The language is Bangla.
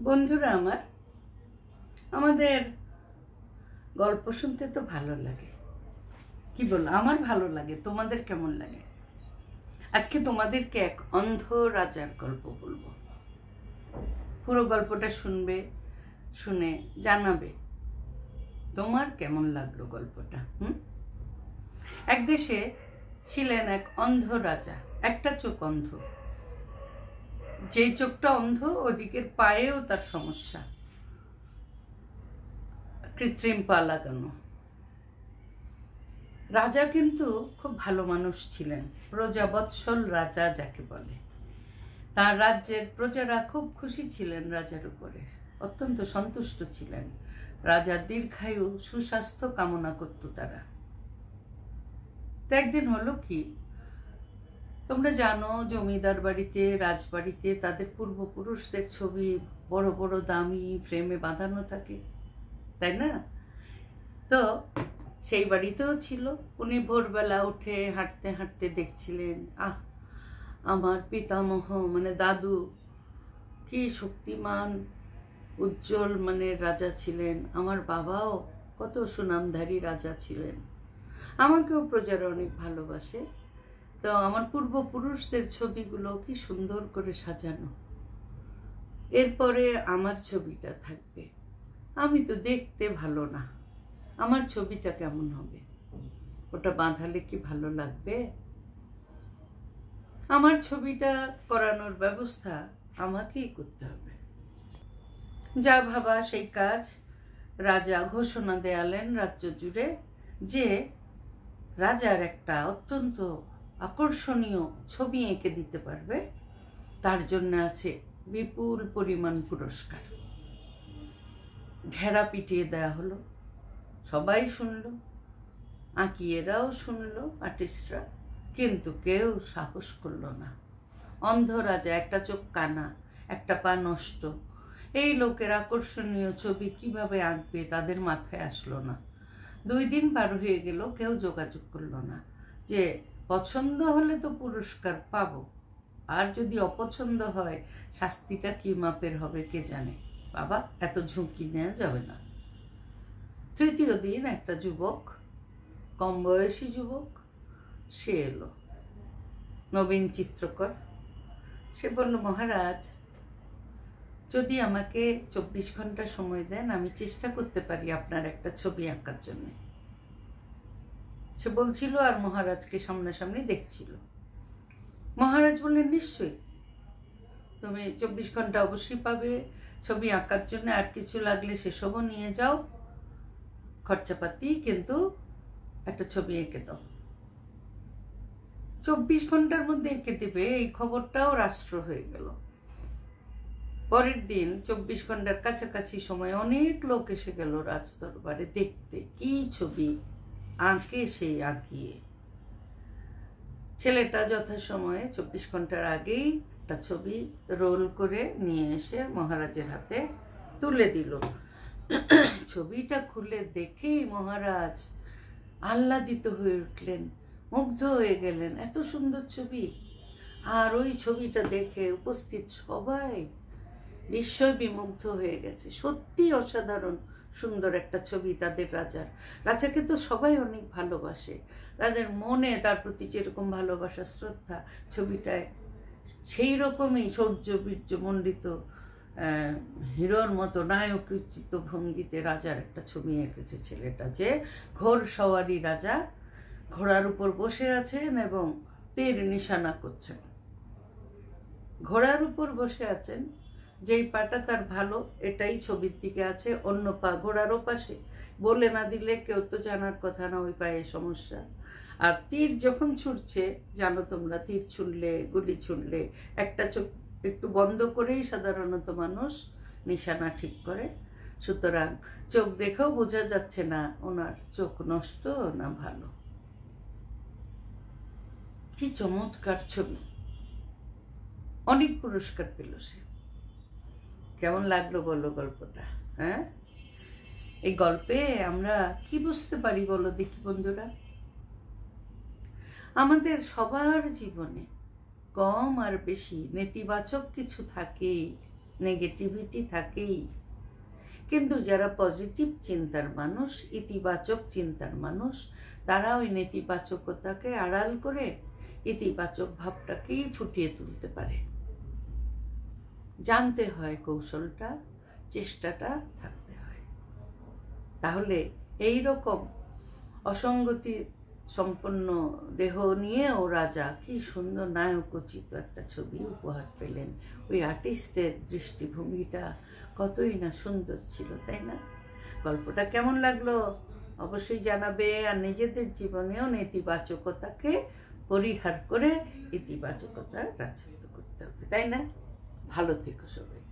বন্ধুরা আমার, আমাদের গল্প শুনতে তো ভালো লাগে। কি বলো, আমার ভালো লাগে, তোমাদের কেমন লাগে? আজকে তোমাদেরকে এক অন্ধ রাজার গল্প বলবো। পুরো গল্পটা শুনবে, শুনে জানাবে তোমার কেমন লাগলো গল্পটা। এক দেশে ছিলেন এক অন্ধ রাজা। একটা চোখ অন্ধ, যেই চোখটা অন্ধ ওদিকের পায়েও তার সমস্যা, কৃত্রিম পা লাগানো। রাজা কিন্তু খুব ভালো মানুষ ছিলেন, প্রজাবৎসল রাজা যাকে বলে। তার রাজ্যের প্রজারা খুব খুশি ছিলেন রাজার উপরে, অত্যন্ত সন্তুষ্ট ছিলেন। রাজার দীর্ঘায়ু সুস্বাস্থ্য কামনা করত তারা। তো একদিন হলো কি, তোমরা জানো জমিদার বাড়িতে, রাজবাড়িতে তাদের পূর্বপুরুষদের ছবি বড় বড় দামি ফ্রেমে বাঁধানো থাকে, তাই না? তো সেই বাড়িতেও ছিল। উনি ভোরবেলা উঠে হাঁটতে হাঁটতে দেখছিলেন, আমার পিতামহ মানে দাদু কি শক্তিমান উজ্জ্বল রাজা ছিলেন, আমার বাবাও কত সুনামধারী রাজা ছিলেন, আমাকেও প্রজারা অনেক ভালোবাসে। তো আমার পূর্বপুরুষদের ছবিগুলো কি সুন্দর করে সাজানো, এরপরে আমার ছবিটা থাকবে। আমি তো দেখতে ভালো না, আমার ছবিটা কেমন হবে? ওটা বাঁধালে কি ভালো লাগবে? আমার ছবিটা করানোর ব্যবস্থা আমাকেই করতে হবে। যা ভাবা সেই কাজ। রাজা ঘোষণা দেয়ালেন রাজ্য জুড়ে যে রাজার একটা অত্যন্ত আকর্ষণীয় ছবি এঁকে দিতে পারবে, তার জন্য আছে বিপুল পরিমাণ পুরস্কার। ঘেরা পিটিয়ে দেয়া হলো, সবাই শুনলো, আঁকিয়েরাও শুনলো, আর্টিস্টরা, কিন্তু কেউ সাহস করলো না। অন্ধ রাজা, একটা চোখ কানা, একটা পা নষ্ট, এই লোকের আকর্ষণীয় ছবি কিভাবে আঁকবে তাদের মাথায় আসলো না। 2 দিন পার হয়ে গেল, কেউ যোগাযোগ করলো না যে পছন্দ হলে তো পুরস্কার পাবো, আর যদি অপছন্দ হয় শাস্তিটা কি মাপের হবে কে জানে। বাবা, এত ঝুঁকি নেওয়া যাবে না। 3য় দিন একটা যুবক, কম বয়সী যুবক, সে এলো, নবীন চিত্রকর। সে বলল, মহারাজ, যদি আমাকে 24 ঘন্টা সময় দেন আমি চেষ্টা করতে পারি আপনার একটা ছবি আঁকার জন্য। সে বলছিল আর মহারাজকে সামনাসামনি দেখছিল। মহারাজ বললেন, নিশ্চয়ই, তুমি 24 ঘন্টা অবশ্যই পাবে ছবি আঁকার জন্য, আর কিছু লাগলে সেসবও নিয়ে যাও, খরচাপাতি, কিন্তু একটা ছবি এঁকে দাও। 24 ঘন্টার মধ্যে এঁকে দেবে, এই খবরটাও রাষ্ট্র হয়ে গেল। পরের দিন 24 ঘন্টার কাছাকাছি সময় অনেক লোক এসে গেল রাজদরবারে দেখতে কি ছবি আঁকে সেই আঁকিয়ে। ছেলেটা যথাসময়ে 24 ঘন্টার আগেই একটা ছবি রোল করে নিয়ে এসে মহারাজের হাতে তুলে দিল। ছবিটা খুলে দেখেই মহারাজ আহ্লাদিত হয়ে উঠলেন, মুগ্ধ হয়ে গেলেন, এত সুন্দর ছবি। আর ওই ছবিটা দেখে উপস্থিত সবাই বিস্ময় বিমুগ্ধ হয়ে গেছে। সত্যি অসাধারণ সুন্দর একটা ছবি তাদের রাজার। রাজাকে তো সবাই অনেক ভালোবাসে, তাদের মনে তার প্রতি যেরকম ভালোবাসা শ্রদ্ধা, ছবিটায় সেই রকমই শৌর্য বীর্য মণ্ডিত হিরোর মতো নায়কোচিত ভঙ্গিতে রাজার একটা ছবি এঁকেছে ছেলেটা। যে ঘোড় সওয়ারি রাজা, ঘোড়ার উপর বসে আছেন এবং তীর নিশানা করছেন। ঘোড়ার উপর বসে আছেন, যেই পাটা তার ভালো এটাই ছবির দিকে আছে, অন্য পা ঘোড়ারও পাশে। বলে না দিলে কেউ তো জানার কথা না ওই পায়ে সমস্যা। আর তীর যখন ছুটছে, জানো তোমরা, তীর ছুঁড়লে, গুলি ছুঁড়লে একটা চোখ একটু বন্ধ করেই সাধারণত মানুষ নিশানা ঠিক করে। সুতরাং চোখ দেখেও বোঝা যাচ্ছে না ওনার চোখ নষ্ট না ভালো। কি চমৎকার ছবি, অনেক পুরস্কার পেল সে। কেমন লাগলো বলো গল্পটা? হ্যাঁ, এই গল্পে আমরা কি বুঝতে পারি বলো দেখি বন্ধুরা? আমাদের সবার জীবনে কম আর বেশি নেতিবাচক কিছু থাকেই, নেগেটিভিটি থাকেই। কিন্তু যারা পজিটিভ চিন্তার মানুষ, ইতিবাচক চিন্তার মানুষ, তারা ওই নেতিবাচকতাকে আড়াল করে ইতিবাচক ভাবটাকেই ফুটিয়ে তুলতে পারে। জানতে হয় কৌশলটা, চেষ্টাটা থাকতে হয়। তাহলে এই রকম অসঙ্গতি সম্পন্ন দেহ নিয়েও রাজা কি সুন্দর নায়কোচিত একটা ছবি উপহার পেলেন। ওই আর্টিস্টের দৃষ্টিভঙ্গিটা কতই না সুন্দর ছিল, তাই না? গল্পটা কেমন লাগলো অবশ্যই জানাবে। আর নিজেদের জীবনেও নেতিবাচকতাকে পরিহার করে ইতিবাচকতার রাজত্ব করতে হবে, তাই না? ভালো থেকো সবাই।